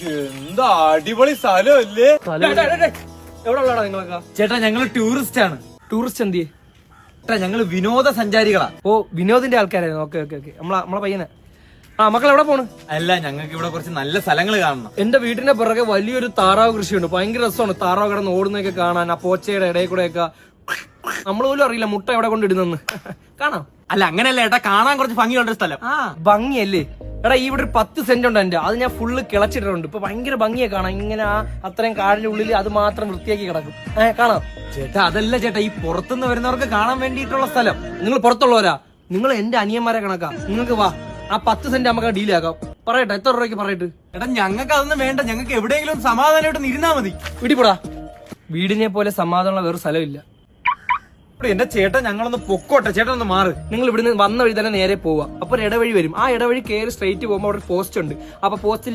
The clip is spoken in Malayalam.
എന്താ അടിപൊളി സ്ഥലമല്ലേ? എവിടെ ഉള്ളടാ നിങ്ങളൊക്കെ? ചേട്ടാ ഞങ്ങള് ടൂറിസ്റ്റ് ആണ്. ടൂറിസ്റ്റ് എന്തിയെ? ചേട്ടാ ഞങ്ങള് വിനോദസഞ്ചാരികളാ. ഓ, വിനോദിന്റെ ആൾക്കാരായിരുന്നു. Okay okay okay. നമ്മളെ പയ്യനെ. ആ, മക്കൾ എവിടെ പോണ്? അല്ല, ഞങ്ങൾക്ക് ഇവിടെ കുറച്ച് നല്ല സ്ഥലങ്ങൾ കാണണം. എന്റെ വീടിന്റെ പുറകെ വലിയൊരു താറാവ് കൃഷിയുണ്ട്. ഭയങ്കര രസമാണ് താറാവ് കിടന്ന് ഓടുന്നൊക്കെ കാണാൻ. ആ പോച്ചയുടെ ഇടയിൽ കൂടെ ഒക്കെ നമ്മൾ പോലും അറിയില്ല മുട്ട എവിടെ കൊണ്ടിടുന്നെന്ന്. കാണാം. അല്ല അങ്ങനെയല്ല ഏട്ടാ, കാണാൻ കുറച്ച് ഭംഗിയുള്ള സ്ഥലം. ആ, ഭംഗിയല്ലേ എടാ? ഇവിടെ ഒരു 10 സെന്റ് ഉണ്ട് എന്റെ. അത് ഞാൻ ഫുള്ള് കിളച്ചിട്ടുണ്ട്. ഇപ്പൊ ഭയങ്കര ഭംഗിയെ കാണാം. ഇങ്ങനെ ആ അത്രയും കാടിന്റെ ഉള്ളിൽ അത് മാത്രം വൃത്തിയാക്കി കിടക്കും. കാണാം. ചേട്ടാ അതല്ല ചേട്ടാ, ഈ പുറത്തുനിന്ന് വരുന്നവർക്ക് കാണാൻ വേണ്ടിയിട്ടുള്ള സ്ഥലം. നിങ്ങൾ പുറത്തുള്ളവരാ? നിങ്ങൾ എന്റെ അനിയന്മാരെ കണക്കാ. നിങ്ങൾക്ക് വാ, ആ 10 സെന്റ് നമുക്ക് ഡീലാക്കാം. പറയട്ടെ, എത്ര രൂപയ്ക്ക് പറയട്ടെ? ചേട്ടാ ഞങ്ങൾക്ക് അതൊന്നും വേണ്ട, ഞങ്ങൾക്ക് എവിടെയെങ്കിലും സമാധാനമായിട്ട് ഇരുന്നാ മതി. വീട്ടിപ്പോടാ. വീടിനെ പോലെ സമാധാനമുള്ള വേറെ സ്ഥലമില്ല. എന്റെ ചേട്ടാ ഞങ്ങളൊന്ന് പൊക്കോട്ടെ, ചേട്ടാ ഒന്ന് മാറ്. നിങ്ങൾ ഇവിടുന്ന് വന്ന വഴി തന്നെ നേരെ പോവാ. അപ്പൊ ഒരു ഇടവഴി വരും. ആ ഇടവഴി കയറി സ്ട്രൈറ്റ് പോകുമ്പോൾ അവിടെ പോസ്റ്റ് ഉണ്ട്. അപ്പൊ പോസ്റ്റിൽ